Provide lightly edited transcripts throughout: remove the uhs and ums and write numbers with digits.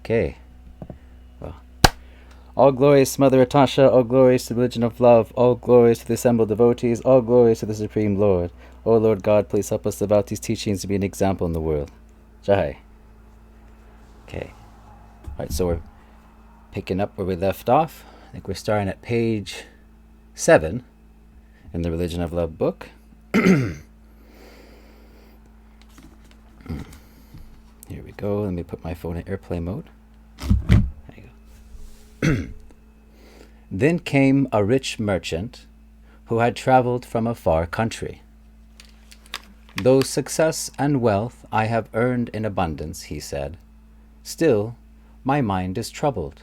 Okay. Well, all glories to Mother Atasha, all glories to the religion of love, all glories to the assembled devotees, all glories to the Supreme Lord. O Lord God, please help us about these teachings to be an example in the world. Jai. Okay. Alright, so we're picking up where we left off. I think we're starting at page 7 in the Religion of Love book. Here we go. Let me put my phone in airplane mode. There you go. Then came a rich merchant who had traveled from a far country. Though success and wealth I have earned in abundance, he said, still my mind is troubled,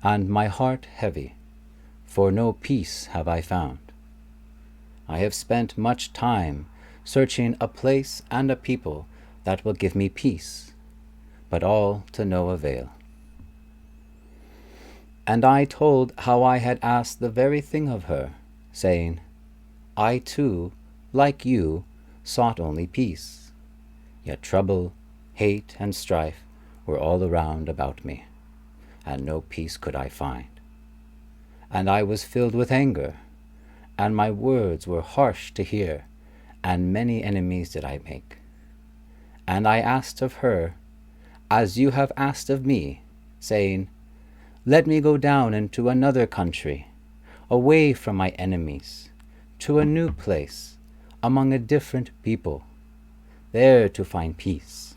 and my heart heavy, for no peace have I found. I have spent much time searching a place and a people that will give me peace, but all to no avail. And I told how I had asked the very thing of her, saying, I too, like you, sought only peace, yet trouble, hate, and strife were all around about me, and no peace could I find. And I was filled with anger, and my words were harsh to hear, and many enemies did I make. And I asked of her, as you have asked of me, saying, let me go down into another country, away from my enemies, to a new place, among a different people, there to find peace.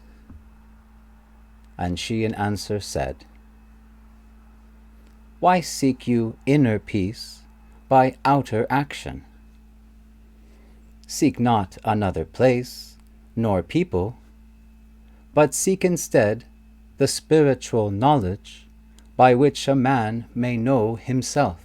And she in answer said, why seek you inner peace by outer action? Seek not another place, nor people, but seek instead the spiritual knowledge by which a man may know himself,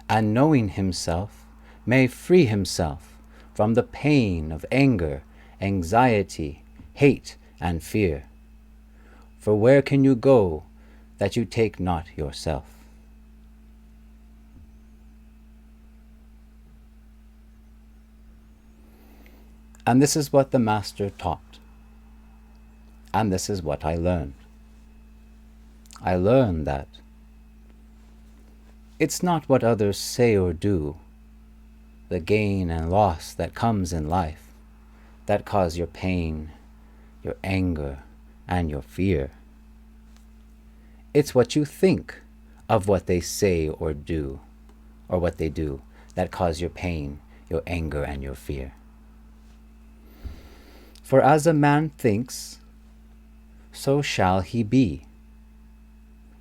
and knowing himself may free himself from the pain of anger, anxiety, hate, and fear. For where can you go that you take not yourself? And this is what the Master taught, and this is what I learned. I learned that it's not what others say or do, the gain and loss that comes in life, that cause your pain, your anger, and your fear. It's what you think of what they say or do, or what they do, that cause your pain, your anger, and your fear. For as a man thinks, so shall he be.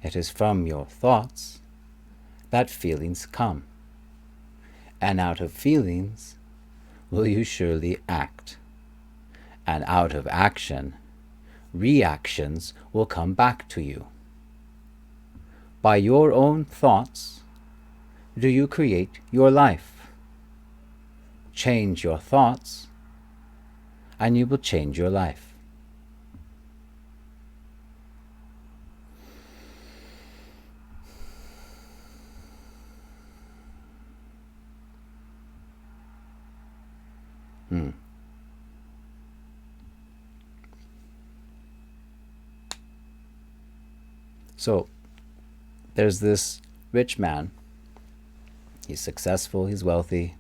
It is from your thoughts that feelings come, and out of feelings will you surely act, and out of action, reactions will come back to you. By your own thoughts do you create your life. Change your thoughts, and you will change your life. So, there's this rich man. He's successful, he's wealthy,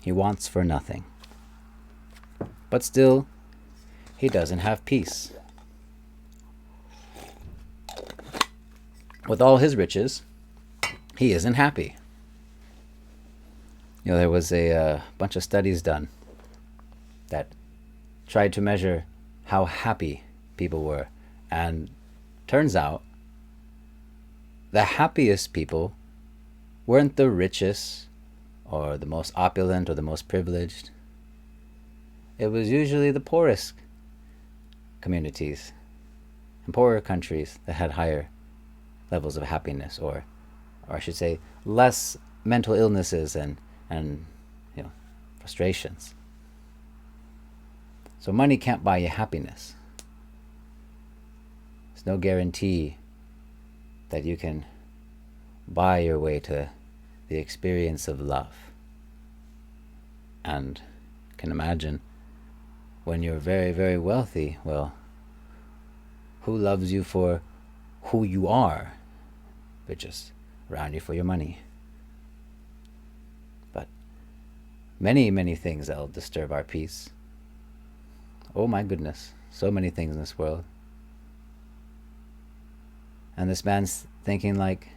he wants for nothing. But still, he doesn't have peace. With all his riches, he isn't happy. There was a bunch of studies done that tried to measure how happy people were, and turns out the happiest people weren't the richest or the most opulent or the most privileged. It was usually the poorest communities and poorer countries that had higher levels of happiness, or I should say less mental illnesses and frustrations. So money can't buy you happiness. There's no guarantee that you can buy your way to the experience of love. And you can imagine when you're very, very wealthy, well, who loves you for who you are, but just around you for your money. But many, many things that'll disturb our peace. Oh my goodness, so many things in this world. And this man's thinking like,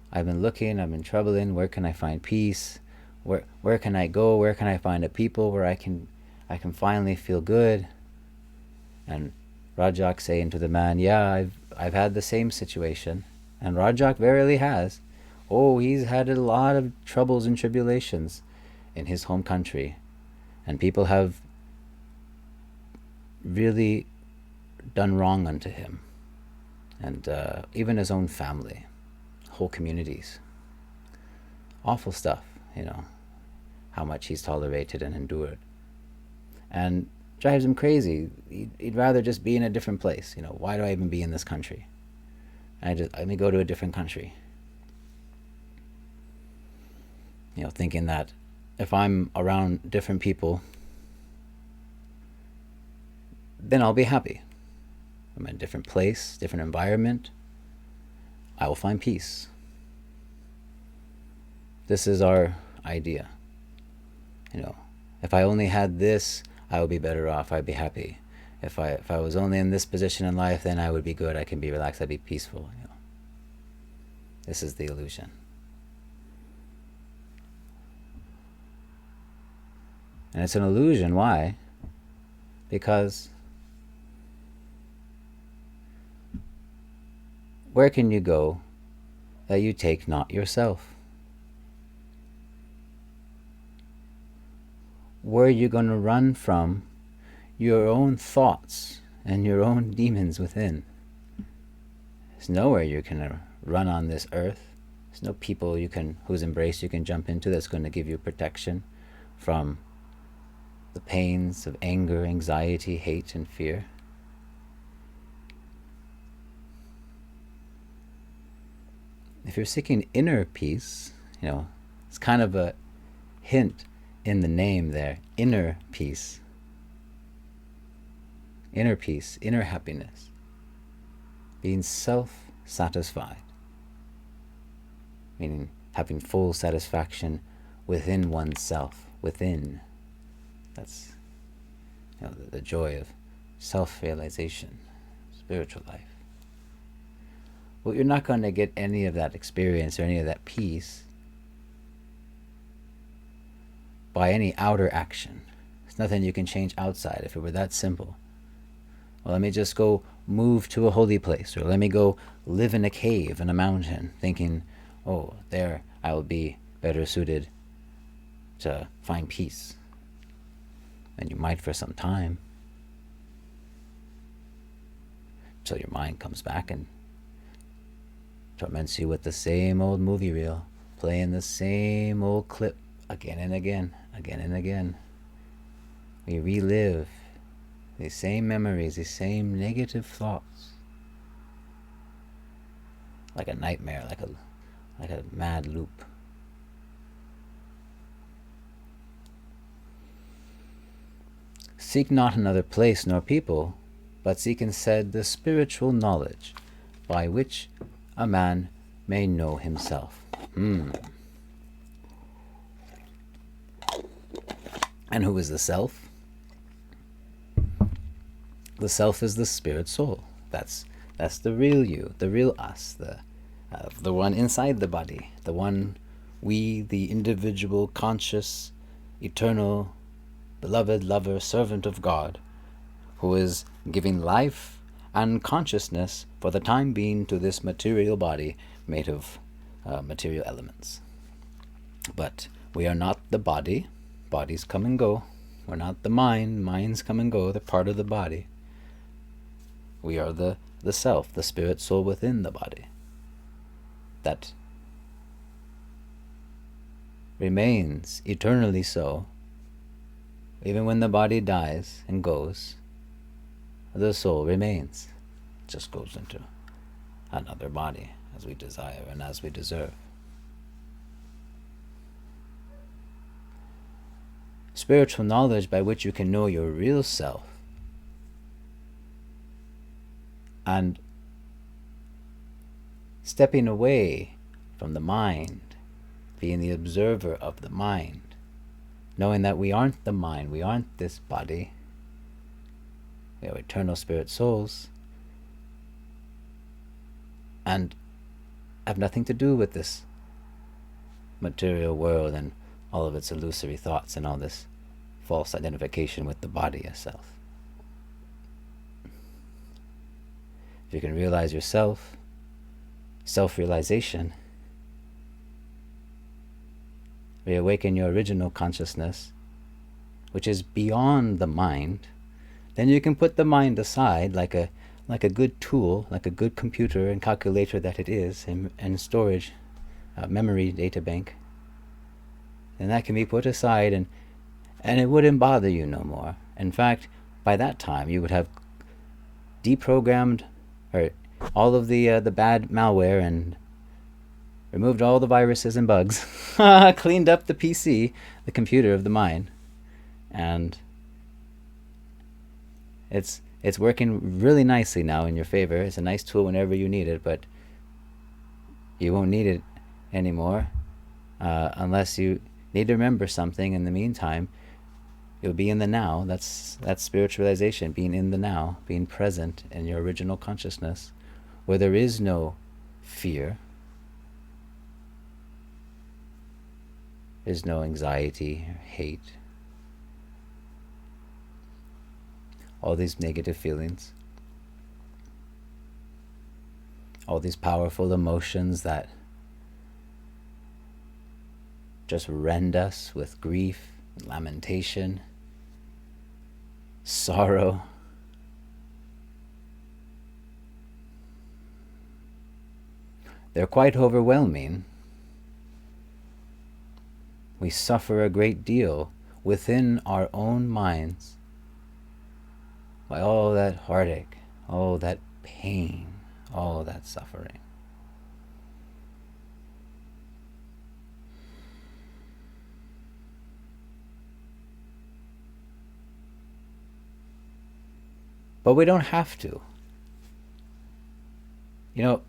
I've been looking, I've been troubling, where can I find peace? Where can I go? Where can I find a people where I can finally feel good? And Rajak saying to the man, yeah, I've had the same situation. And Rajak verily has. Oh, he's had a lot of troubles and tribulations in his home country. And people have really done wrong unto him. And even his own family, whole communities. Awful stuff, how much he's tolerated and endured. And drives him crazy. He'd rather just be in a different place. Why do I even be in this country? Let me go to a different country. Thinking that if I'm around different people, then I'll be happy. I'm in a different place, different environment. I will find peace. This is our idea. If I only had this, I would be better off. I'd be happy. If I was only in this position in life, then I would be good. I can be relaxed. I'd be peaceful. This is the illusion. And it's an illusion. Why? Because where can you go that you take not yourself? Where are you going to run from your own thoughts and your own demons within? There's nowhere you can run on this earth. There's no people whose embrace you can jump into that's going to give you protection from the pains of anger, anxiety, hate, and fear. If you're seeking inner peace, it's kind of a hint in the name there, inner peace. Inner peace, inner happiness. Being self-satisfied. Meaning having full satisfaction within oneself, within. That's the joy of self-realization, spiritual life. Well, you're not going to get any of that experience or any of that peace by any outer action. There's nothing you can change outside if it were that simple. Well, let me just go move to a holy place, or let me go live in a cave in a mountain, thinking, oh, there I will be better suited to find peace. And you might for some time, till your mind comes back and torments you with the same old movie reel, playing the same old clip again and again, again and again. We relive these same memories, these same negative thoughts, like a nightmare, like a mad loop. Seek not another place nor people, but seek instead the spiritual knowledge by which a man may know himself. And who is the self? The self is the spirit soul. That's the real you, the real us, the one inside the body, the one we, the individual, conscious, eternal, beloved lover, servant of God, who is giving life and consciousness for the time being to this material body made of material elements. But we are not the body. Bodies come and go. We're not the mind. Minds come and go. They're part of the body. We are the self, the spirit soul within the body, that remains eternally so. Even when the body dies and goes, the soul remains. It just goes into another body as we desire and as we deserve. Spiritual knowledge by which you can know your real self And stepping away from the mind, being the observer of the mind, knowing that we aren't the mind, we aren't this body, we are eternal spirit souls, and have nothing to do with this material world and all of its illusory thoughts and all this false identification with the body as self. If you can realize yourself, self-realization, reawaken your original consciousness, which is beyond the mind, then you can put the mind aside like a good tool, like a good computer and calculator that it is, and storage, memory data bank. And that can be put aside, and it wouldn't bother you no more. In fact, by that time you would have deprogrammed all of the bad malware and removed all the viruses and bugs, cleaned up the PC, the computer of the mind, and it's working really nicely now in your favor. It's a nice tool whenever you need it, but you won't need it anymore unless you need to remember something. In the meantime, you'll be in the now. That's spiritualization, being in the now, being present in your original consciousness, where there is no fear, there's no anxiety or hate, all these negative feelings, all these powerful emotions that just rend us with grief, lamentation, sorrow. They're quite overwhelming. We suffer a great deal within our own minds by all that heartache, all that pain, all that suffering. But we don't have to. You know,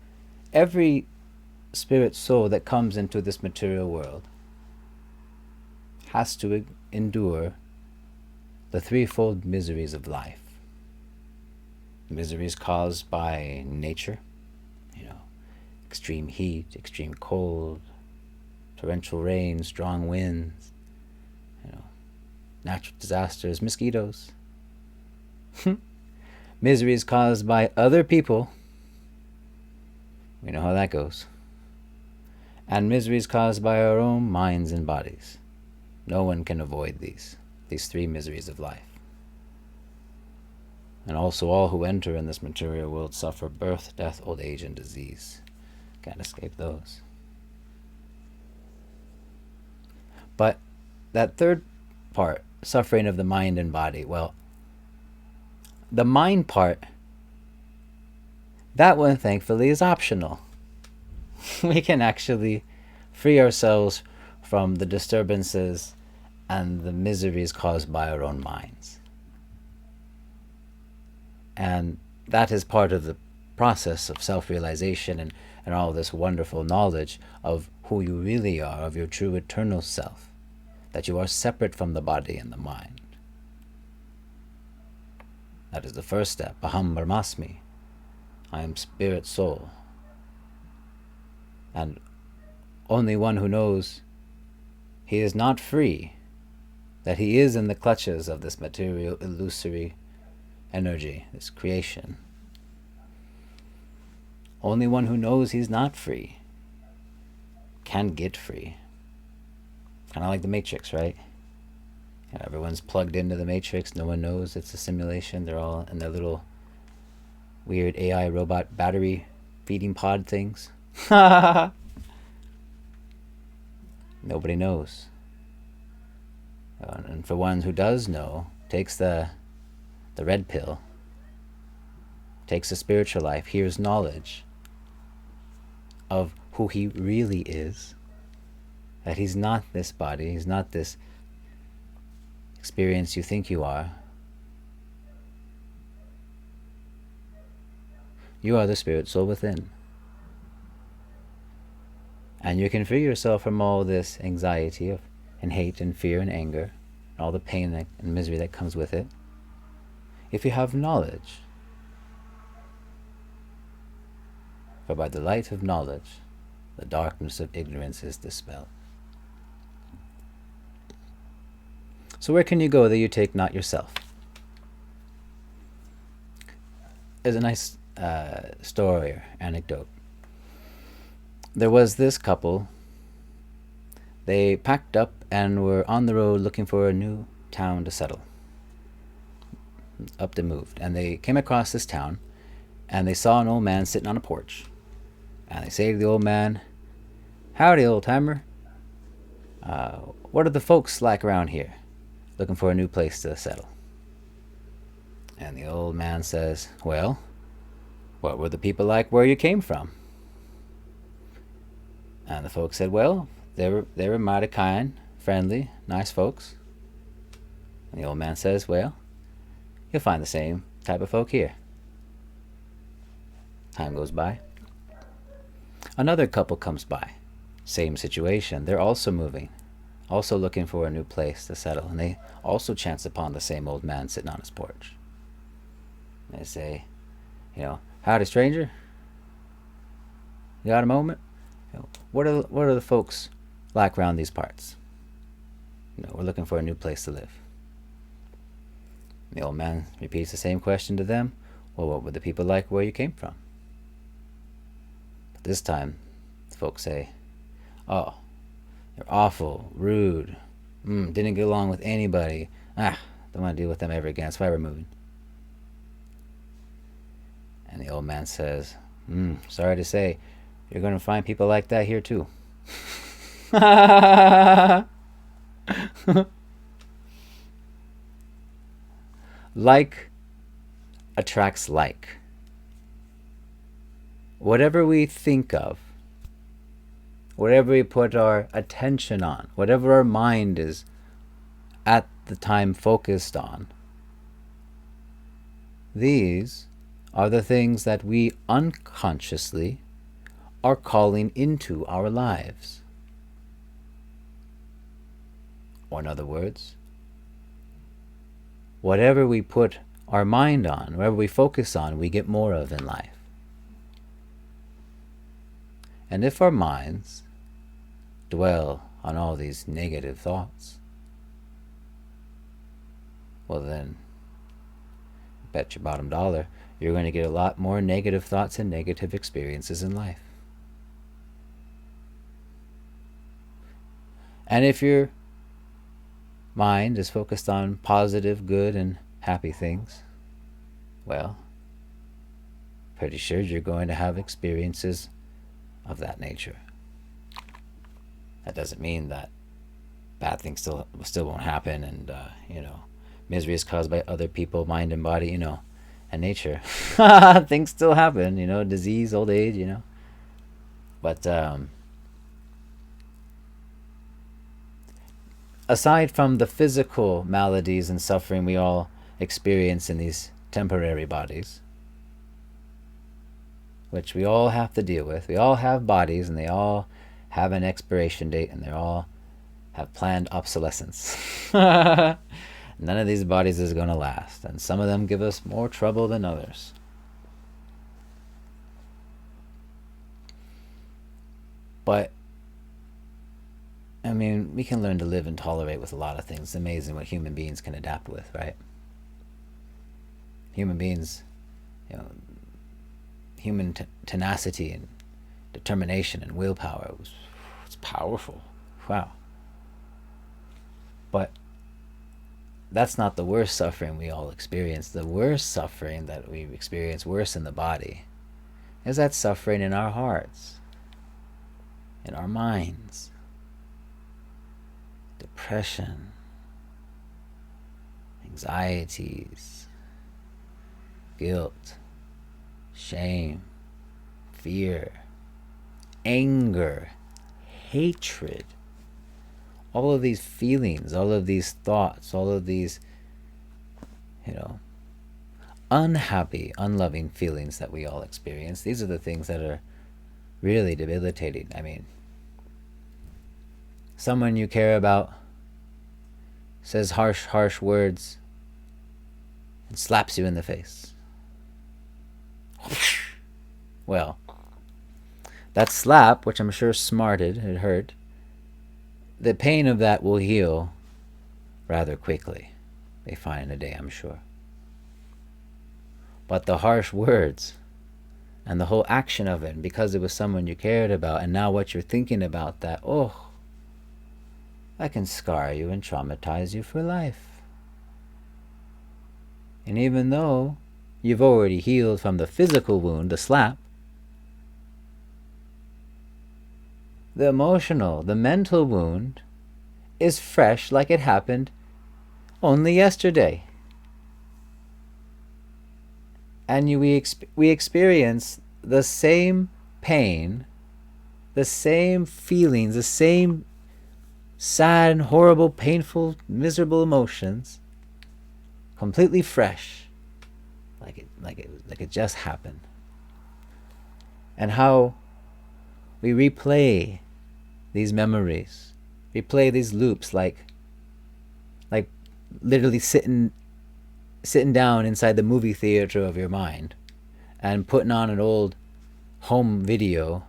every spirit soul that comes into this material world has to endure the threefold miseries of life. Miseries caused by nature, extreme heat, extreme cold, torrential rain, strong winds, natural disasters, mosquitoes. Miseries caused by other people. We know how that goes. And miseries caused by our own minds and bodies. No one can avoid these three miseries of life. And also all who enter in this material world suffer birth, death, old age, and disease. Can't escape those. But that third part, suffering of the mind and body, well, the mind part, that one thankfully is optional. We can actually free ourselves from the disturbances and the miseries caused by our own minds. And that is part of the process of self-realization and all this wonderful knowledge of who you really are, of your true eternal self, that you are separate from the body and the mind. That is the first step. Aham Brahmasmi. I am spirit soul. And only one who knows he is not free, that he is in the clutches of this material illusory energy, this creation. Only one who knows he's not free can get free. Kind of like the Matrix, right? Everyone's plugged into the Matrix. No one knows it's a simulation. They're all in their little weird AI robot battery feeding pod things. Nobody knows. And for one who does know, takes the red pill, takes a spiritual life, hears knowledge of who he really is, that he's not this body, he's not this experience you think you are. You are the spirit soul within. And you can free yourself from all this anxiety and hate and fear and anger, and all the pain and misery that comes with it, if you have knowledge. For by the light of knowledge, the darkness of ignorance is dispelled. So where can you go that you take not yourself? There's a nice story or anecdote. There was this couple. They packed up and were on the road looking for a new town to settle. Up they moved. And they came across this town, and they saw an old man sitting on a porch. And they say to the old man, "Howdy, old timer. What are the folks like around here, looking for a new place to settle?" And the old man says, "Well, what were the people like where you came from?" And the folks said, "Well, they were mighty kind, friendly, nice folks." And the old man says, "Well, you'll find the same type of folk here." Time goes by. Another couple comes by. Same situation. They're also moving, also looking for a new place to settle. And they also chance upon the same old man sitting on his porch. They say, "Howdy, stranger. You got a moment? What are the folks like around these parts? We're looking for a new place to live." The old man repeats the same question to them. "Well, what were the people like where you came from?" But this time, the folks say, "Oh, they're awful, rude, didn't get along with anybody. Don't want to deal with them ever again. That's why we're moving." And the old man says, "Sorry to say, you're going to find people like that here too." Like attracts like. Whatever we think of, whatever we put our attention on, whatever our mind is at the time focused on, these are the things that we unconsciously are calling into our lives. Or in other words, whatever we put our mind on, whatever we focus on, we get more of in life. And if our minds dwell on all these negative thoughts, well then, bet your bottom dollar, you're going to get a lot more negative thoughts and negative experiences in life. And if your mind is focused on positive, good, and happy things, well, pretty sure you're going to have experiences of that nature. That doesn't mean that bad things still won't happen, and misery is caused by other people, mind and body, and nature. Things still happen, disease, old age, But aside from the physical maladies and suffering we all experience in these temporary bodies, which we all have to deal with. We all have bodies, and they all have an expiration date, and they all have planned obsolescence. None of these bodies is going to last, and some of them give us more trouble than others. But, we can learn to live and tolerate with a lot of things. It's amazing what human beings can adapt with, right? Human beings, human tenacity and determination and willpower, it's powerful. Wow. But that's not the worst suffering we all experience. The worst suffering that we experience, worse in the body, is that suffering in our hearts, in our minds. Depression, anxieties, guilt, shame, fear, anger, hatred. All of these feelings, all of these thoughts, all of these, unhappy, unloving feelings that we all experience. These are the things that are really debilitating. I mean, someone you care about says harsh words and slaps you in the face. Well, that slap, which I'm sure smarted, it hurt, the pain of that will heal rather quickly. They find in a day, I'm sure. But the harsh words and the whole action of it, because it was someone you cared about, and now what you're thinking about that, that can scar you and traumatize you for life. And even though you've already healed from the physical wound, the slap, the emotional, the mental wound is fresh like it happened only yesterday. And we experience the same pain, the same feelings, the same sad and horrible, painful, miserable emotions, completely fresh, like it just happened. And how we replay these memories, replay these loops, like literally sitting down inside the movie theater of your mind and putting on an old home video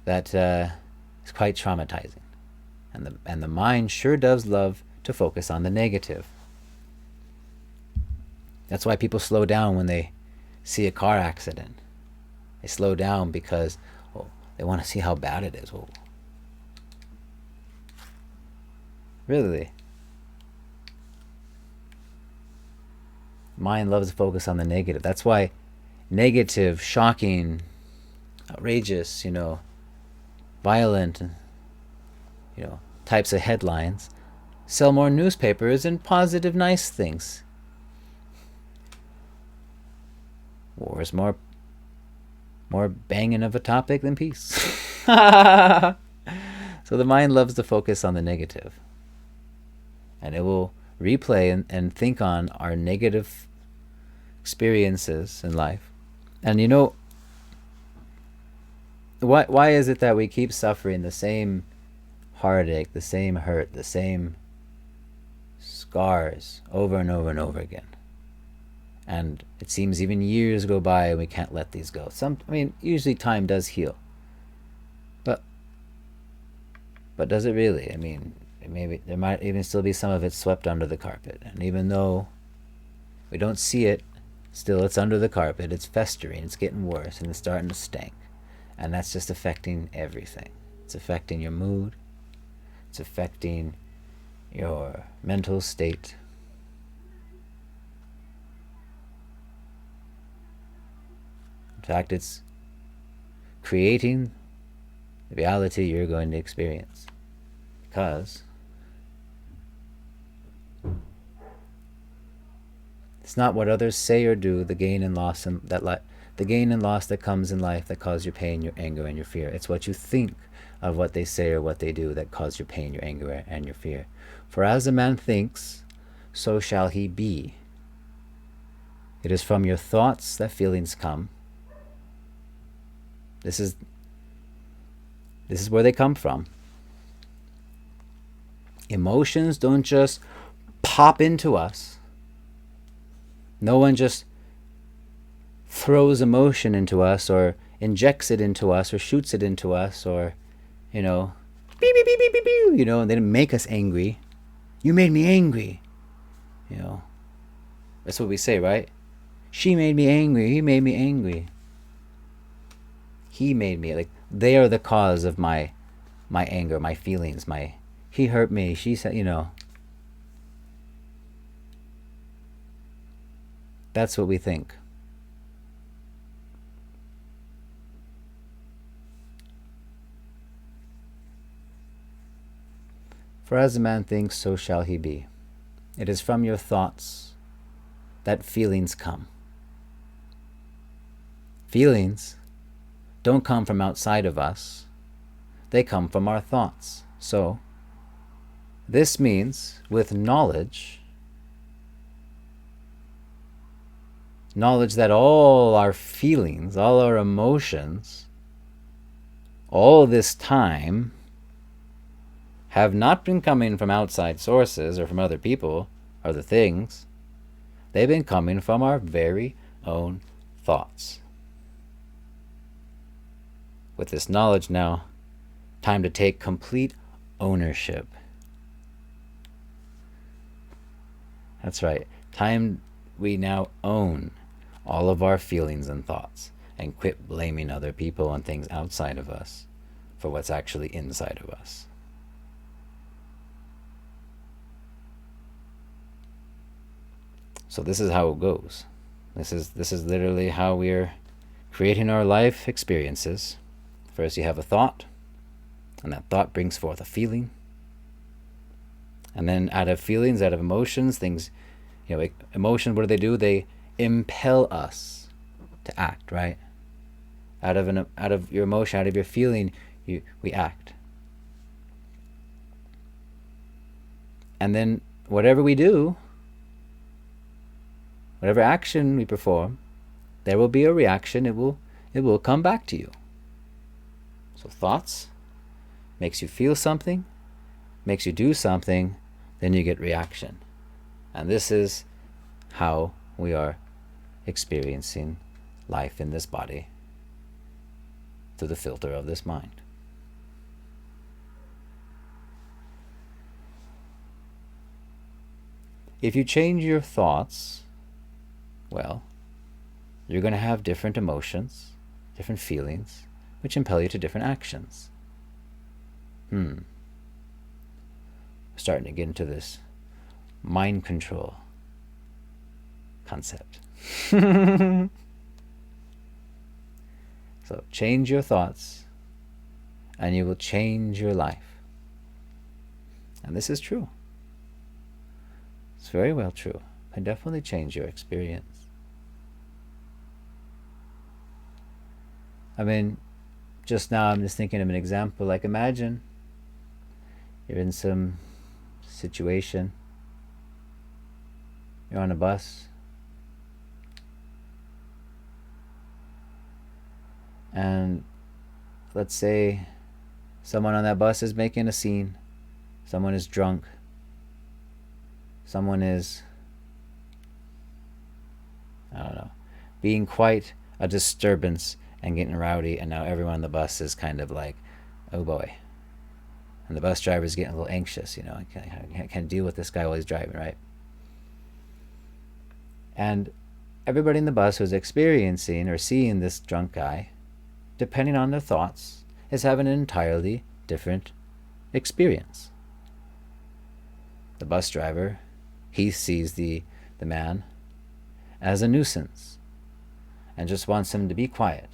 that is quite traumatizing. And the mind sure does love to focus on the negative. That's why people slow down when they see a car accident. They slow down because they want to see how bad it is. Really? Mind loves to focus on the negative. That's why negative, shocking, outrageous, violent, types of headlines sell more newspapers than positive, nice things. War is more banging of a topic than peace. So the mind loves to focus on the negative. And it will replay and think on our negative experiences in life. And why is it that we keep suffering the same heartache, the same hurt, the same scars over and over and over again? And it seems even years go by and we can't let these go. Usually time does heal. But does it really? Maybe there might even still be some of it swept under the carpet. And even though we don't see it, still it's under the carpet, it's festering, it's getting worse, and it's starting to stink. And that's just affecting everything. It's affecting your mood. It's affecting your mental state. In fact, it's creating the reality you're going to experience. Because it's not what others say or do, the gain and loss that comes in life that cause your pain, your anger, and your fear. It's what you think of what they say or what they do that cause your pain, your anger, and your fear. For as a man thinks, so shall he be. It is from your thoughts that feelings come. This is where they come from. Emotions don't just pop into us. No one just throws emotion into us or injects it into us or shoots it into us or, beep, beep, beep, beep, beep, beep, they didn't make us angry. You made me angry. That's what we say, right? She made me angry. He made me angry. He made me, they are the cause of my anger, my feelings, he hurt me, she said, That's what we think. For as a man thinks, so shall he be. It is from your thoughts that feelings come. Feelings don't come from outside of us. They come from our thoughts. So, this means with knowledge, knowledge that all our feelings, all our emotions, all this time have not been coming from outside sources or from other people, other things. They've been coming from our very own thoughts. With this knowledge now, time to take complete ownership. That's right. Time we now own all of our feelings and thoughts and quit blaming other people and things outside of us for what's actually inside of us. So this is how it goes. This is literally how we're creating our life experiences. First you have a thought, and that thought brings forth a feeling. And then out of feelings, out of emotions, things, emotions, what do? They impel us to act, right? Out of your emotion, out of your feeling, we act. And then whatever we do, whatever action we perform, there will be a reaction. It will come back to you. So thoughts makes you feel something, makes you do something, then you get reaction. And this is how we are experiencing life in this body through the filter of this mind. If you change your thoughts, well, you're going to have different emotions, different feelings, which impel you to different actions. Starting to get into this mind control concept. So change your thoughts and you will change your life. And this is true. It's very well true. It can definitely change your experience. I mean, just now I'm just thinking of an example. Like imagine you're in some situation, you're on a bus, and let's say someone on that bus is making a scene, someone is drunk, someone is, I don't know, being quite a disturbance and getting rowdy, and now everyone on the bus is kind of like, oh boy. And the bus driver is getting a little anxious, I can't deal with this guy while he's driving, right? And everybody in the bus who's experiencing or seeing this drunk guy, depending on their thoughts, is having an entirely different experience. The bus driver, he sees the man as a nuisance and just wants him to be quiet.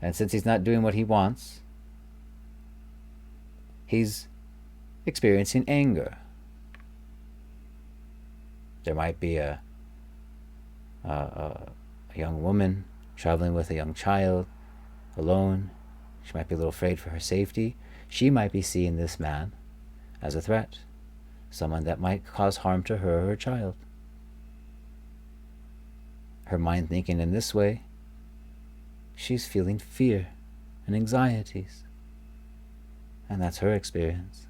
And since he's not doing what he wants, he's experiencing anger. There might be a young woman traveling with a young child alone. She might be a little afraid for her safety. She might be seeing this man as a threat, someone that might cause harm to her or her child. Her mind thinking in this way, she's feeling fear and anxieties. And that's her experience.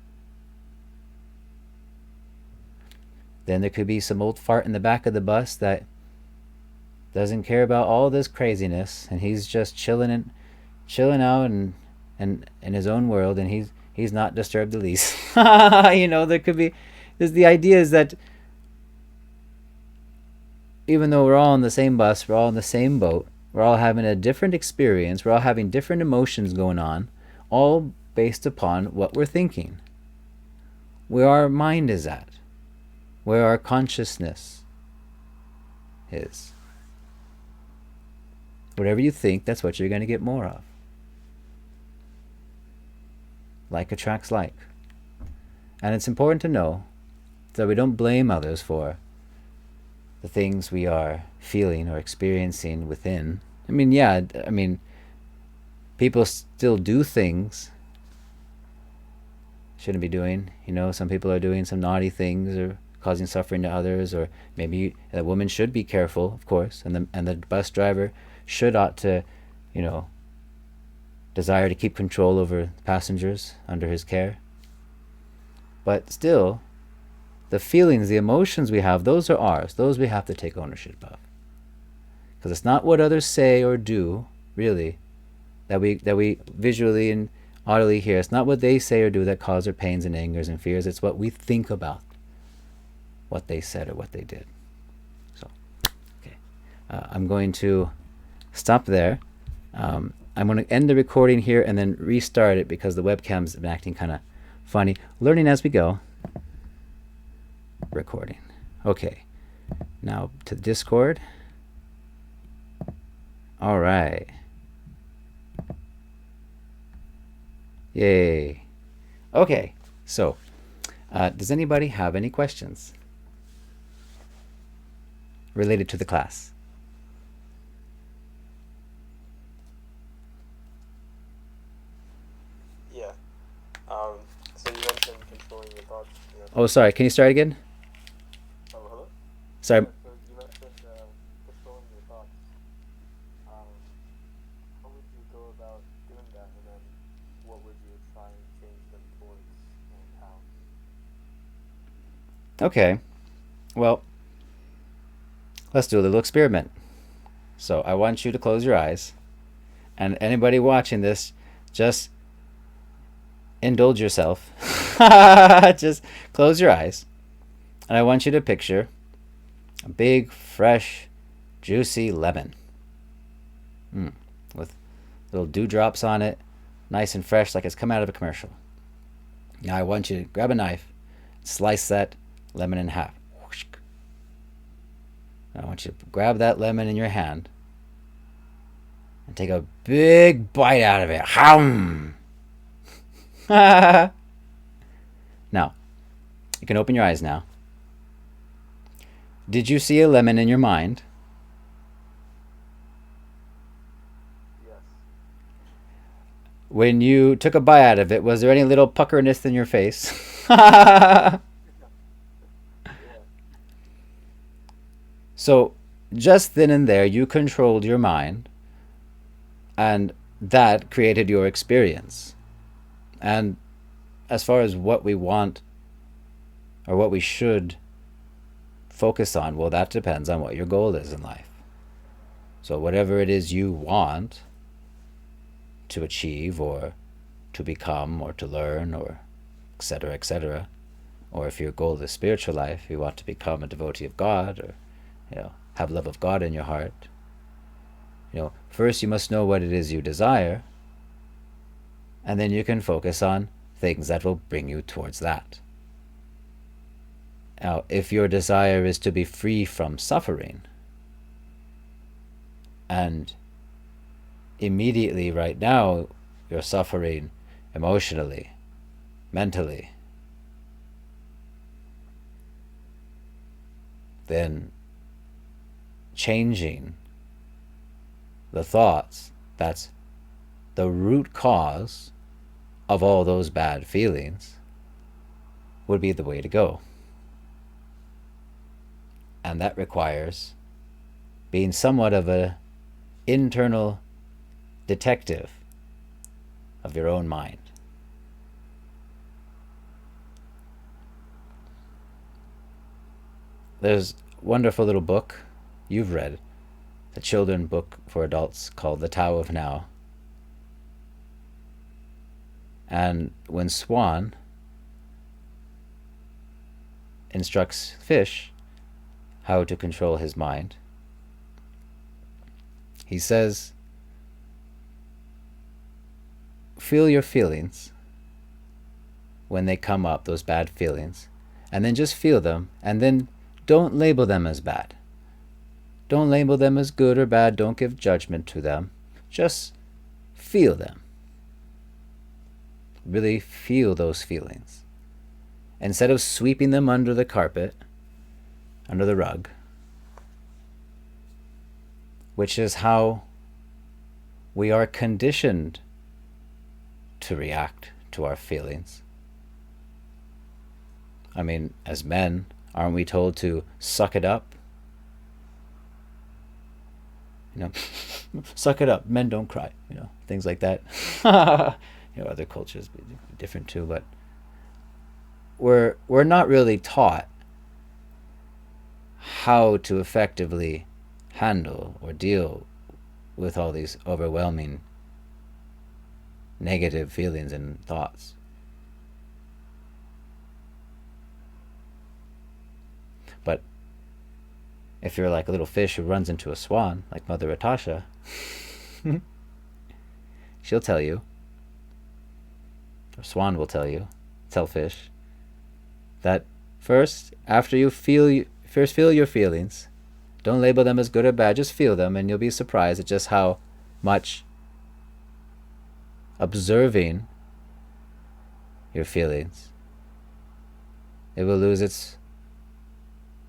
Then there could be some old fart in the back of the bus that doesn't care about all this craziness, and he's just chilling out and in his own world, and he's not disturbed the least. There could be. The idea is that even though we're all in the same bus, we're all in the same boat, we're all having a different experience, we're all having different emotions going on, all based upon what we're thinking, where our mind is at, where our consciousness is. Whatever you think, that's what you're going to get more of. Like attracts like. And it's important to know that we don't blame others for the things we are feeling or experiencing within. People still do things shouldn't be doing. Some people are doing some naughty things or causing suffering to others, or maybe a woman should be careful, of course, and the bus driver ought to, you know, desire to keep control over passengers under his care. But still, the feelings, the emotions we have, those are ours. Those we have to take ownership of. Because it's not what others say or do, really, that we visually and audibly hear. It's not what they say or do that cause our pains and angers and fears. It's what we think about what they said or what they did. So, okay. I'm going to stop there. I'm going to end the recording here and then restart it because the webcam's been acting kind of funny. Learning as we go. Recording. Okay. Now to Discord. All right. Yay. Okay. So, does anybody have any questions related to the class? Yeah. So you mentioned controlling your thoughts. Oh, sorry. Can you start again? Oh, hello? Sorry. Yeah, so you mentioned controlling your thoughts. How would you go about doing that, and then what would you try and change them towards, and how? Okay. Well, let's do a little experiment. So I want you to close your eyes. And anybody watching this, just indulge yourself. Just close your eyes. And I want you to picture a big, fresh, juicy lemon. With little dewdrops on it. Nice and fresh, like it's come out of a commercial. Now I want you to grab a knife, slice that lemon in half. Now I want you to grab that lemon in your hand and take a big bite out of it. Now, you can open your eyes now. Did you see a lemon in your mind? Yes. When you took a bite out of it, was there any little puckerness in your face? Yeah. So, just then and there, you controlled your mind, and that created your experience. And as far as what we want or what we should focus on, well, that depends on what your goal is in life. So whatever it is you want to achieve or to become or to learn or etc., or if your goal is spiritual life, you want to become a devotee of God, or have love of God in your heart, first you must know what it is you desire, and then you can focus on things that will bring you towards that. Now, if your desire is to be free from suffering, and immediately right now you're suffering emotionally, mentally, then changing the thoughts, that's the root cause of all those bad feelings, would be the way to go. And that requires being somewhat of an internal detective of your own mind. There's a wonderful little book you've read, a children's book for adults called The Tao of Now. And when Swan instructs fish how to control his mind, he says, feel your feelings when they come up, those bad feelings, and then just feel them, and then don't label them as bad. Don't label them as good or bad. Don't give judgment to them. Just feel them. Really feel those feelings. Instead of sweeping them under the carpet, under the rug, which is how we are conditioned to react to our feelings. I mean, as men, Aren't we told to suck it up? Suck it up. Men don't cry. Things like that. Other cultures be different too, but we're not really taught how to effectively handle or deal with all these overwhelming negative feelings and thoughts. But if you're like a little fish who runs into a swan, like Mother Atasha, she'll tell you, or swan will tell fish, that first feel your feelings. Don't label them as good or bad, just feel them, and you'll be surprised at just how much observing your feelings, it will lose its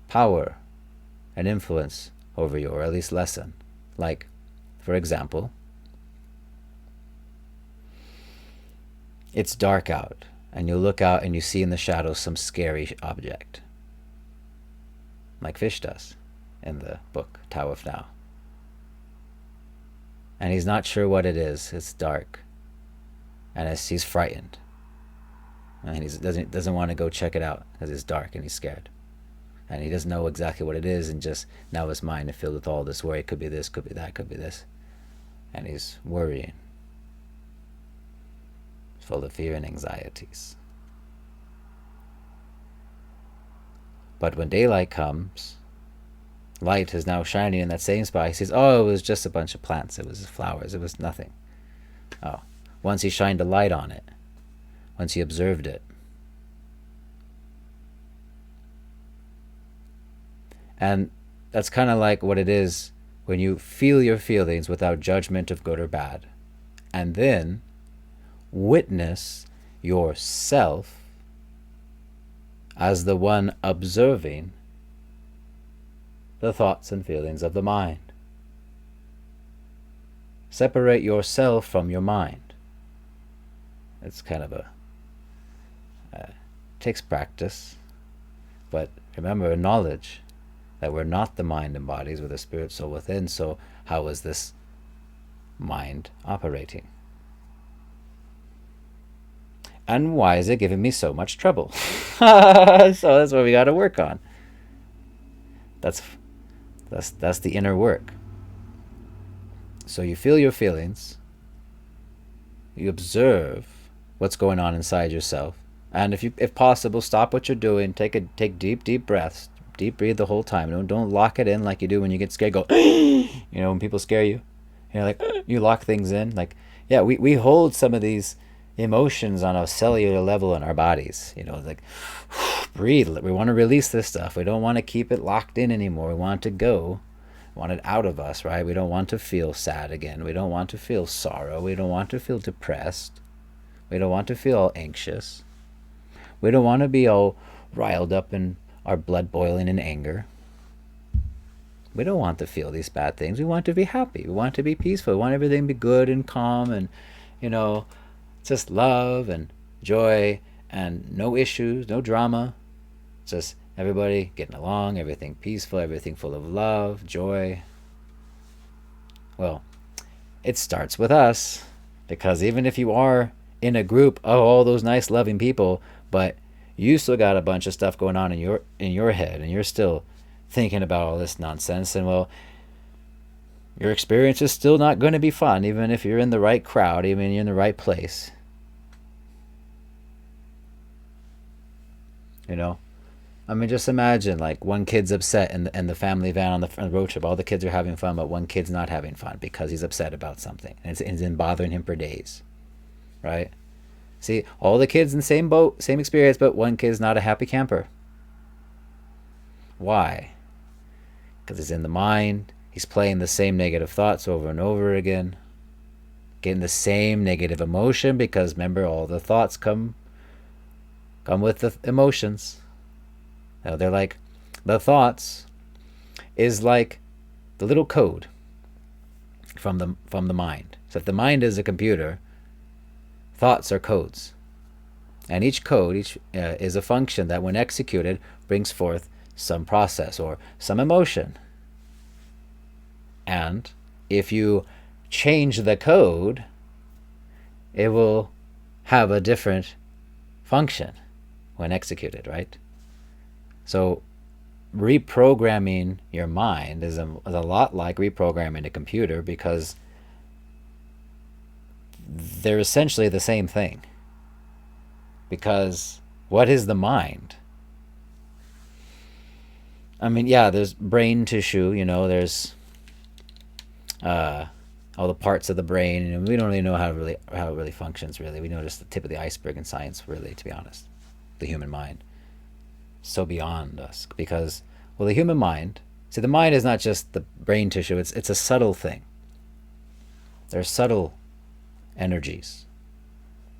power and influence over you, or at least lessen. Like, for example, it's dark out, and you look out and you see in the shadows some scary object, like fish does in the book Tao of Now. And he's not sure what it is. It's dark, and he's frightened, and he doesn't want to go check it out because it's dark and he's scared, and he doesn't know exactly what it is, and just now his mind is filled with all this worry. It could be this, could be that, could be this, and he's worrying, full of fear and anxieties. But when daylight comes, light is now shining in that same spot. He says, oh, it was just a bunch of plants. It was flowers. It was nothing. Oh, once he shined a light on it, once he observed it. And that's kind of like what it is when you feel your feelings without judgment of good or bad, and then witness yourself as the one observing the thoughts and feelings of the mind. Separate yourself from your mind. It's kind of takes practice, but remember, knowledge that we're not the mind and bodies, we're the spirit soul within. So how is this mind operating? And why is it giving me so much trouble? So that's what we got to work on. That's the inner work. So you feel your feelings, you observe what's going on inside yourself, and if possible, stop what you're doing, take deep breaths, deep breathe the whole time. Don't lock it in like you do when you get scared. Go, when people scare you, like you lock things in. Like, yeah, we hold some of these emotions on a cellular level in our bodies. Like breathe. We want to release this stuff. We don't want to keep it locked in anymore. We want it to go. We want it out of us, right? We don't want to feel sad again. We don't want to feel sorrow. We don't want to feel depressed. We don't want to feel anxious. We don't want to be all riled up and our blood boiling in anger. We don't want to feel these bad things. We want to be happy. We want to be peaceful. We want everything to be good and calm and, just love and joy and no issues, no drama. Just everybody getting along, everything peaceful, everything full of love, joy. Well, it starts with us, because even if you are in a group of all those nice, loving people, but you still got a bunch of stuff going on in your head, and you're still thinking about all this nonsense, and well, your experience is still not going to be fun, even if you're in the right crowd, even if you're in the right place. Just imagine, like, one kid's upset in the family van on the road trip. All the kids are having fun, but one kid's not having fun because he's upset about something, and it's been bothering him for days, right? See, all the kids in the same boat, same experience, but one kid's not a happy camper. Why? Because it's in the mind. He's playing the same negative thoughts over and over again, getting the same negative emotion, because remember, all the thoughts come with the emotions. Now they're like, the thoughts is like the little code from the mind. So if the mind is a computer, thoughts are codes, and each code is a function that, when executed, brings forth some process or some emotion. And if you change the code, it will have a different function when executed, right? So reprogramming your mind is a lot like reprogramming a computer, because they're essentially the same thing. Because what is the mind? I mean, yeah, there's brain tissue, there's all the parts of the brain, and we don't really know how it really functions. Really, we know just the tip of the iceberg in science. Really, to be honest, the human mind, so beyond us. Because, well, the human mind. See, the mind is not just the brain tissue. It's a subtle thing. There are subtle energies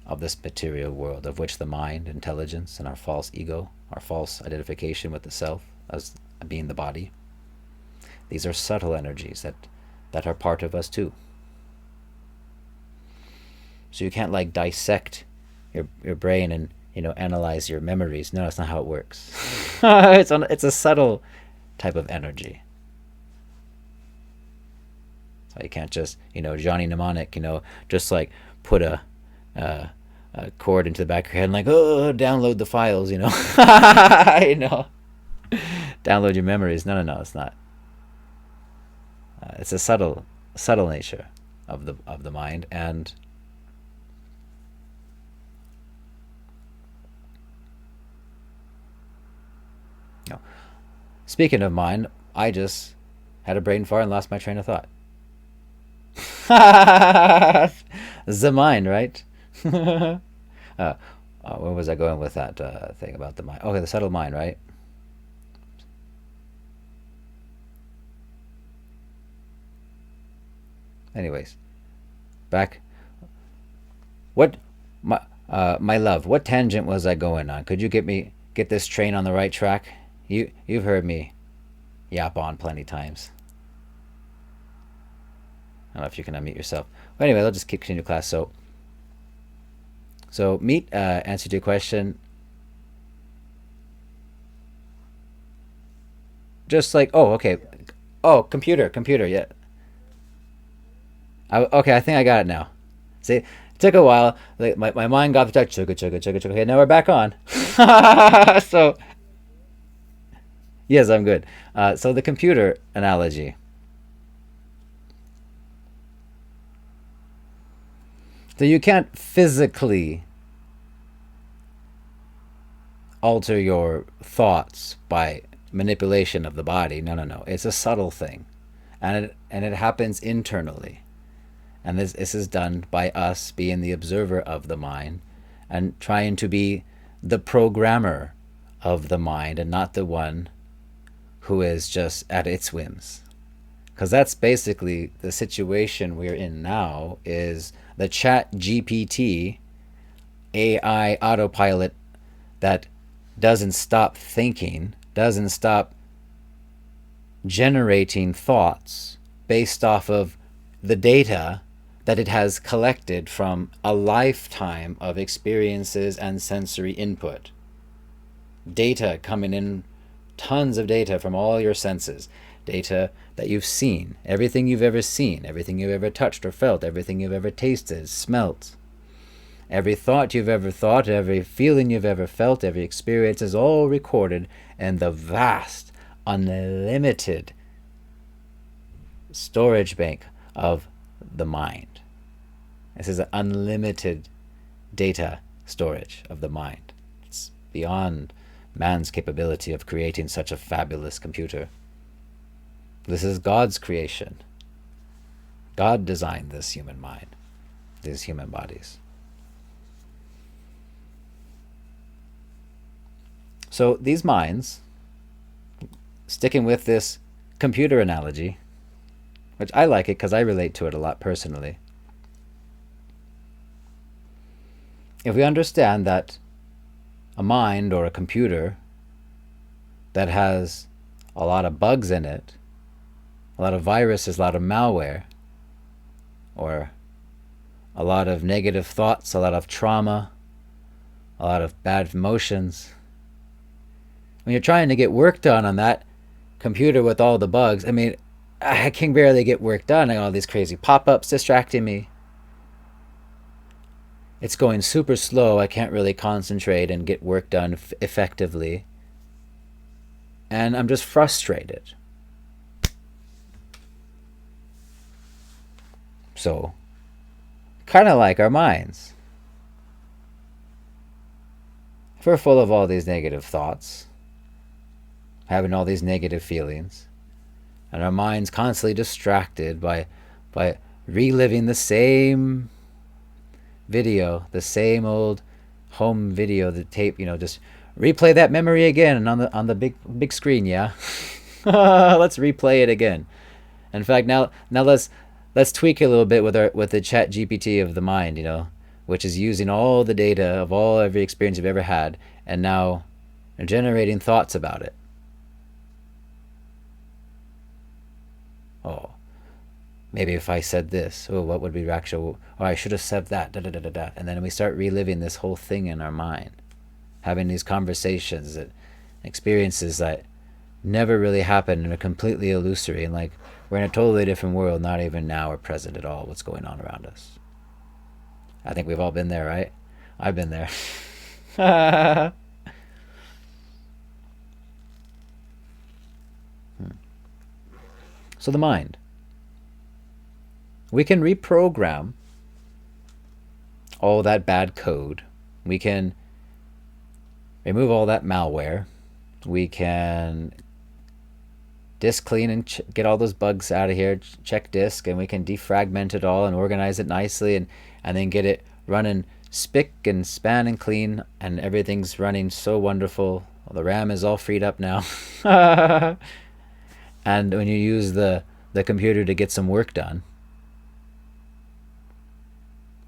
of this material world, of which the mind, intelligence, and our false ego, our false identification with the self as being the body. These are subtle energies that are part of us too. So you can't like dissect your brain and analyze your memories. No, that's not how it works. It's a subtle type of energy. So you can't just Johnny Mnemonic just like put a cord into the back of your head and like download the files download your memories. No, it's not. It's a subtle nature of the mind. And speaking of mind, I just had a brain fart and lost my train of thought. The mind, right? Where was I going with that thing about the mind? Okay, the subtle mind, right? Anyways, back. What, my love? What tangent was I going on? Could you get this train on the right track? You've heard me yap on plenty times. I don't know if you can unmute yourself. But anyway, I'll just continue class. So Meet answered your question. Just like, okay. Oh, computer, yeah. Okay, I think I got it now. See, it took a while. Like my mind got the touch. Chugga. Okay, now we're back on. So, yes, I'm good. So the computer analogy. So you can't physically alter your thoughts by manipulation of the body. No. It's a subtle thing, and it happens internally. And this is done by us being the observer of the mind and trying to be the programmer of the mind and not the one who is just at its whims. Because that's basically the situation we're in now, is the ChatGPT AI autopilot that doesn't stop thinking, doesn't stop generating thoughts based off of the data that it has collected from a lifetime of experiences and sensory input. Data coming in, tons of data from all your senses. Data that you've seen, everything you've ever seen, everything you've ever touched or felt, everything you've ever tasted, smelt. Every thought you've ever thought, every feeling you've ever felt, every experience is all recorded in the vast, unlimited storage bank of the mind. This is an unlimited data storage of the mind. It's beyond man's capability of creating such a fabulous computer. This is God's creation. God designed this human mind, these human bodies. So these minds, sticking with this computer analogy, which I like it because I relate to it a lot personally. If we understand that a mind or a computer that has a lot of bugs in it, a lot of viruses, a lot of malware, or a lot of negative thoughts, a lot of trauma, a lot of bad emotions, when you're trying to get work done on that computer with all the bugs, I mean, I can barely get work done. I got all these crazy pop-ups distracting me. It's going super slow. I can't really concentrate and get work done effectively. And I'm just frustrated. So, kind of like our minds. If we're full of all these negative thoughts, having all these negative feelings, and our mind's constantly distracted by reliving the same video, the same old home video, the tape, just replay that memory again and on the big screen, yeah. Let's replay it again. In fact, now let's tweak it a little bit with the Chat GPT of the mind, which is using all the data of every experience you've ever had, and now generating thoughts about it. Oh, maybe if I said this, what would be the reaction? Or I should have said that, and then we start reliving this whole thing in our mind, having these conversations, experiences that never really happened and are completely illusory, and like we're in a totally different world, not even now or present at all what's going on around us. I think we've all been there, right? I've been there. So the mind. We can reprogram all that bad code. We can remove all that malware. We can disk clean and get all those bugs out of here, check disk, and we can defragment it all and organize it nicely and then get it running spick and span and clean, and everything's running so wonderful. Well, the RAM is all freed up now. And when you use the computer to get some work done,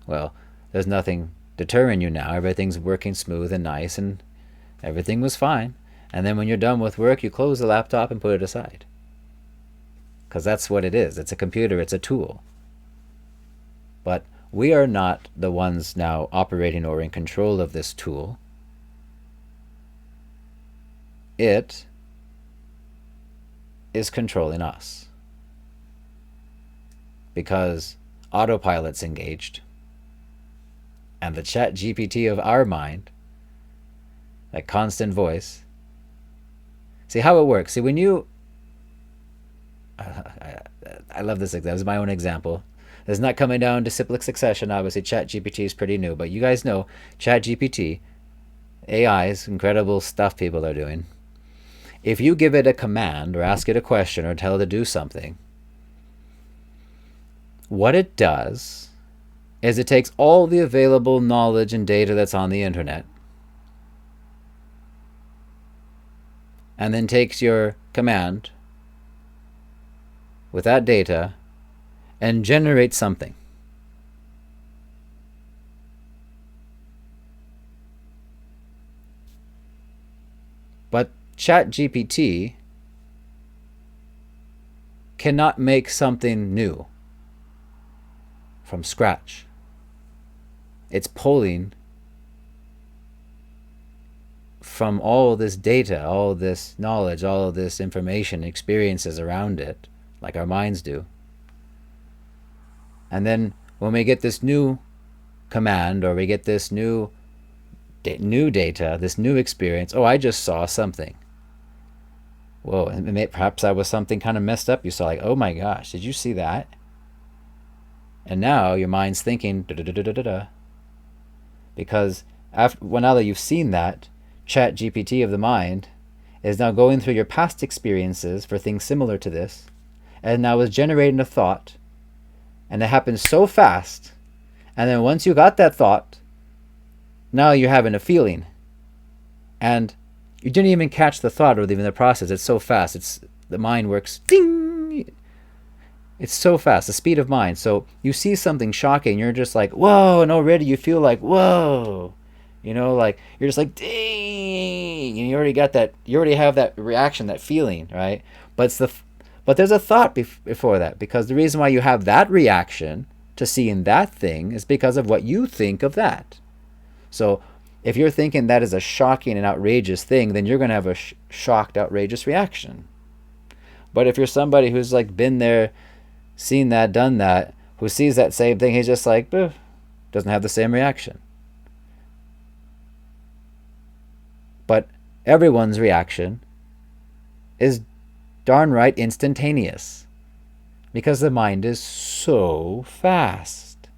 well, there's nothing deterring you now. Everything's working smooth and nice, and everything was fine. And then when you're done with work, you close the laptop and put it aside. Because that's what it is. It's a computer. It's a tool. But we are not the ones now operating or in control of this tool. It is controlling us. Because autopilot's engaged. And the Chat GPT of our mind, that constant voice. See how it works. See, when you... I love this example. This is my own example. This is not coming down to cyclic succession. Obviously, ChatGPT is pretty new. But you guys know ChatGPT, AI's incredible stuff people are doing. If you give it a command or ask it a question or tell it to do something, what it does is it takes all the available knowledge and data that's on the internet and then takes your command with that data and generates something. But ChatGPT cannot make something new from scratch. It's pulling from all this data, all this knowledge, all this information, experiences around it, like our minds do. And then when we get this new command, or we get this new data, this new experience, I just saw something. Whoa, and perhaps that was something kind of messed up. You saw, like, oh my gosh, did you see that? And now your mind's thinking, because now that you've seen that, Chat GPT of the mind is now going through your past experiences for things similar to this, and now is generating a thought, and it happens so fast, and then once you got that thought, now you're having a feeling, and you didn't even catch the thought or even the process. It's so fast. The mind works, ding! It's so fast, the speed of mind. So you see something shocking, you're just like, whoa, and already you feel like, whoa. Like you're just like, dang, and you already have that reaction, that feeling, right? But there's a thought before that, because the reason why you have that reaction to seeing that thing is because of what you think of that. So If you're thinking that is a shocking and outrageous thing, then you're going to have a shocked, outrageous reaction. But if you're somebody who's like been there, seen that, done that, who sees that same thing, he's just like, doesn't have the same reaction. But everyone's reaction is darn right instantaneous, because the mind is so fast.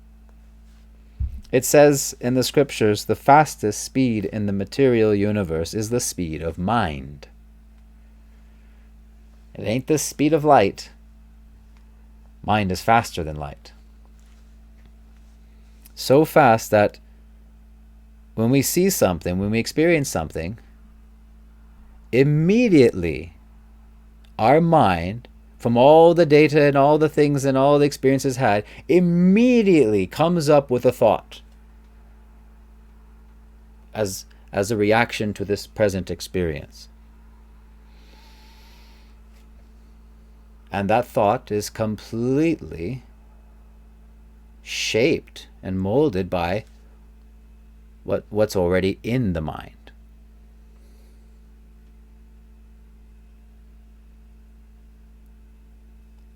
It says in the scriptures, the fastest speed in the material universe is the speed of mind. It ain't the speed of light. Mind is faster than light. So fast that when we see something, when we experience something, immediately our mind, from all the data and all the things and all the experiences had, immediately comes up with a thought as a reaction to this present experience. And that thought is completely shaped and molded by what's already in the mind.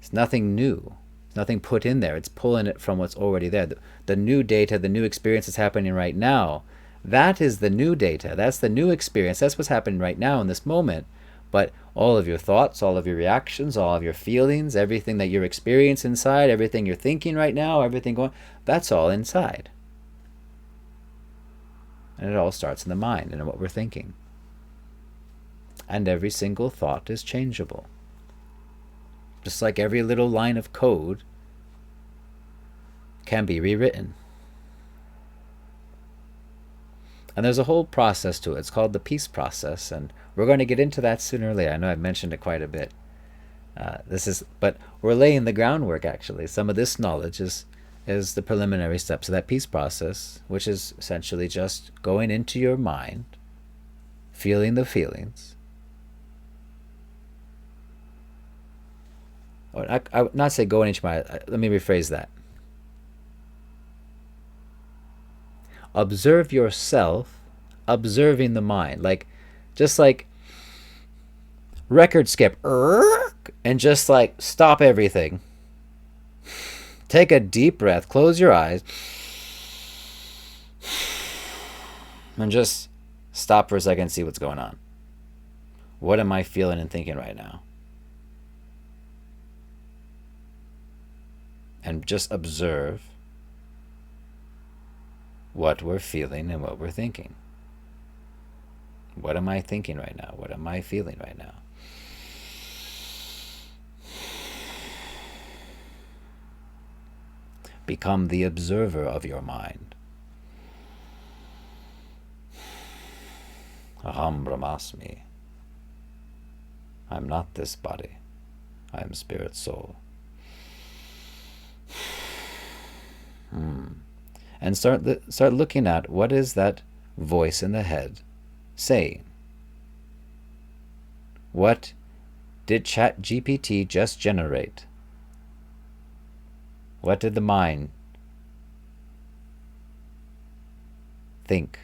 It's nothing new. It's nothing put in there. It's pulling it from what's already there. The new data, the new experience is happening right now. That is the new data. That's the new experience. That's what's happening right now in this moment. But all of your thoughts, all of your reactions, all of your feelings, everything that you're experiencing inside, everything you're thinking right now, everything going, that's all inside. And it all starts in the mind and in what we're thinking. And every single thought is changeable. Just like every little line of code can be rewritten. And there's a whole process to it. It's called the peace process, and we're going to get into that sooner or later. I know I've mentioned it quite a bit. But we're laying the groundwork, actually. Some of this knowledge is the preliminary steps of that peace process, which is essentially just going into your mind, feeling the feelings. I would not say going into my, let me rephrase that. Observe yourself, observing the mind. Just like record skip, and just like stop everything. Take a deep breath, close your eyes, and just stop for a second and see what's going on. What am I feeling and thinking right now? And just observe what we're feeling and what we're thinking. What am I thinking right now? What am I feeling right now? Become the observer of your mind. Aham Brahmasmi. I'm not this body. I am spirit soul. And start looking at what is that voice in the head saying. What did ChatGPT just generate? What did the mind think?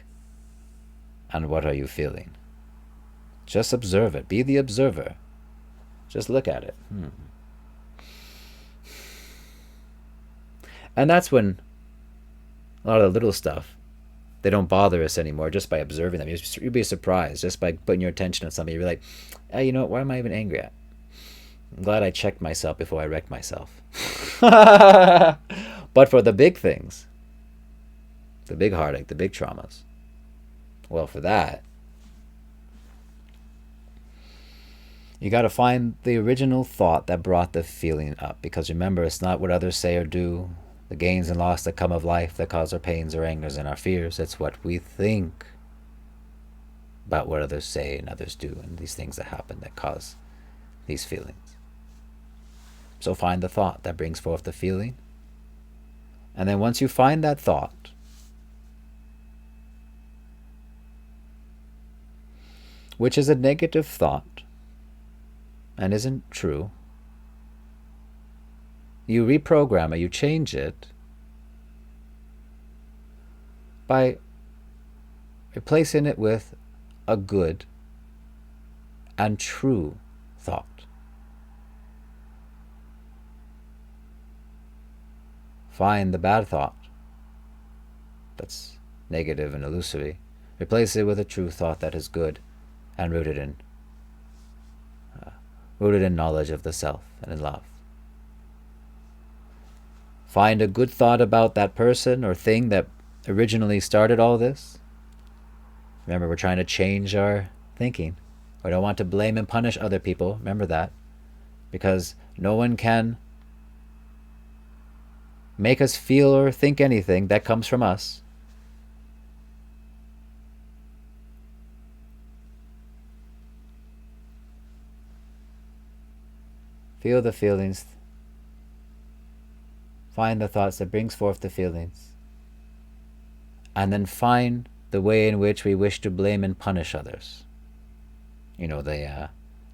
And what are you feeling? Just observe it. Be the observer. Just look at it. And that's when a lot of the little stuff, they don't bother us anymore just by observing them. You'd be surprised just by putting your attention on something. You're like, hey, you know what? Why am I even angry at? I'm glad I checked myself before I wrecked myself. But for the big things, the big heartache, the big traumas, well, for that, you got to find the original thought that brought the feeling up. Because remember, it's not what others say or do, the gains and loss that come of life that cause our pains, our angers, and our fears. It's what we think about what others say and others do, and these things that happen that cause these feelings. So find the thought that brings forth the feeling. And then once you find that thought, which is a negative thought and isn't true, you reprogram it, you change it by replacing it with a good and true thought. Find the bad thought that's negative and illusory. Replace it with a true thought that is good and rooted in knowledge of the self and in love. Find a good thought about that person or thing that originally started all this. Remember, we're trying to change our thinking. We don't want to blame and punish other people. Remember that. Because no one can make us feel or think anything that comes from us. Feel the feelings. Find the thoughts that brings forth the feelings. And then find the way in which we wish to blame and punish others. You know, the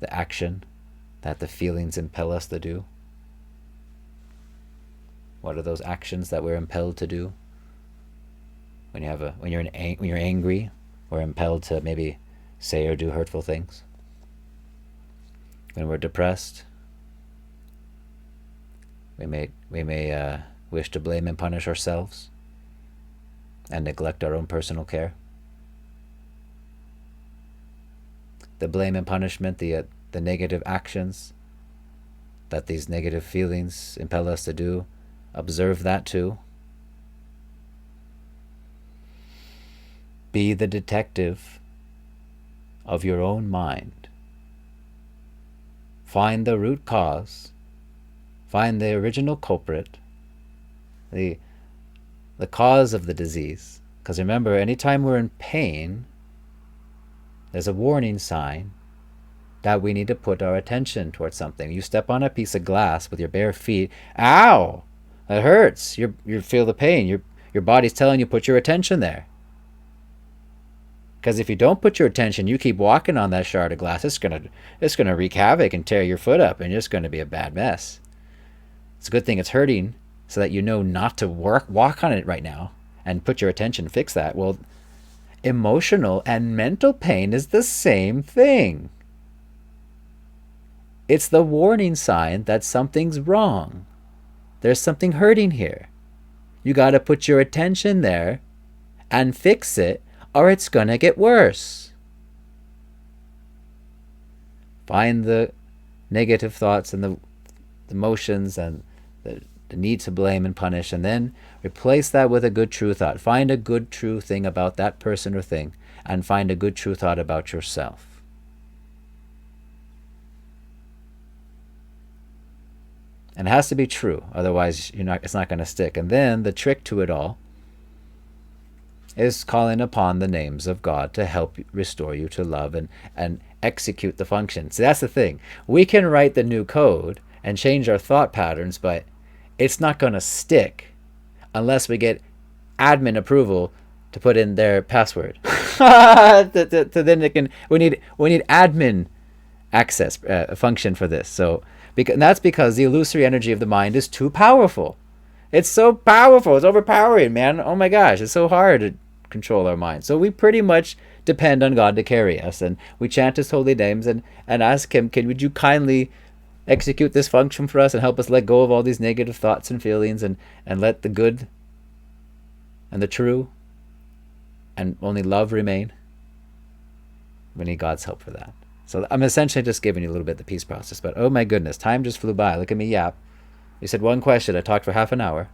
action that the feelings impel us to do. What are those actions that we're impelled to do? When you're angry, we're impelled to maybe say or do hurtful things. When we're depressed, we may wish to blame and punish ourselves and neglect our own personal care. The blame and punishment, the negative actions that these negative feelings impel us to do, observe that too. Be the detective of your own mind. Find the root cause. Find the original culprit, the cause of the disease. Because remember, anytime we're in pain, there's a warning sign that we need to put our attention towards something. You step on a piece of glass with your bare feet, ow, it hurts. You feel the pain. Your body's telling you put your attention there. Because if you don't put your attention, you keep walking on that shard of glass, it's gonna wreak havoc and tear your foot up, and it's gonna be a bad mess. It's a good thing it's hurting so that you know not to walk on it right now and put your attention, fix that. Well, emotional and mental pain is the same thing. It's the warning sign that something's wrong. There's something hurting here. You got to put your attention there and fix it, or it's going to get worse. Find the negative thoughts and the emotions and the need to blame and punish, and then replace that with a good true thought. Find a good true thing about that person or thing, and find a good true thought about yourself. And it has to be true, otherwise it's not going to stick. And then the trick to it all is calling upon the names of God to help restore you to love and execute the function. See, that's the thing. We can write the new code and change our thought patterns, but it's not going to stick unless we get admin approval to put in their password. Then it can. We need admin access function for this. So that's because the illusory energy of the mind is too powerful. It's so powerful. It's overpowering, man. Oh my gosh, it's so hard to control our mind. So we pretty much depend on God to carry us, and we chant His holy names and ask Him, would you kindly execute this function for us and help us let go of all these negative thoughts and feelings and let the good and the true and only love remain. We need God's help for that. So I'm essentially just giving you a little bit of the peace process, but oh my goodness, time just flew by. Look at me yap. You said one question. I talked for half an hour.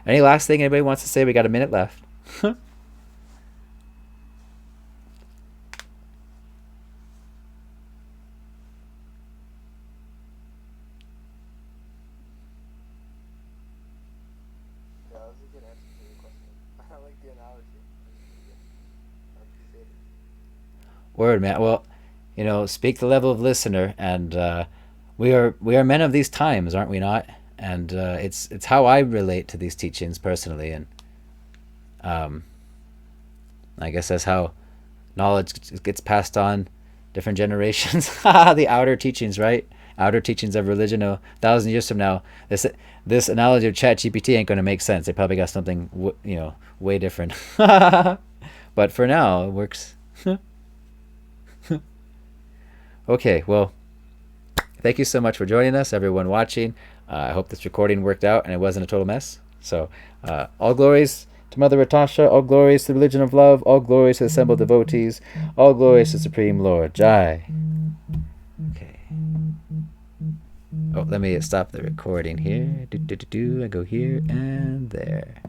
Any last thing anybody wants to say? We got a minute left. Word, man. Well, speak the level of listener, and we are men of these times, aren't we not? And it's how I relate to these teachings personally, and I guess that's how knowledge gets passed on different generations. The outer teachings, right? Outer teachings of religion. 1,000 years from now, this analogy of ChatGPT ain't going to make sense. They probably got something way different. But for now, it works. Okay, well, thank you so much for joining us, everyone watching. I hope this recording worked out and it wasn't a total mess. So, all glories to Mother Ratasha, all glories to the religion of love, all glories to the assembled devotees, all glories to Supreme Lord Jai. Okay. Oh, let me stop the recording here. I go here and there.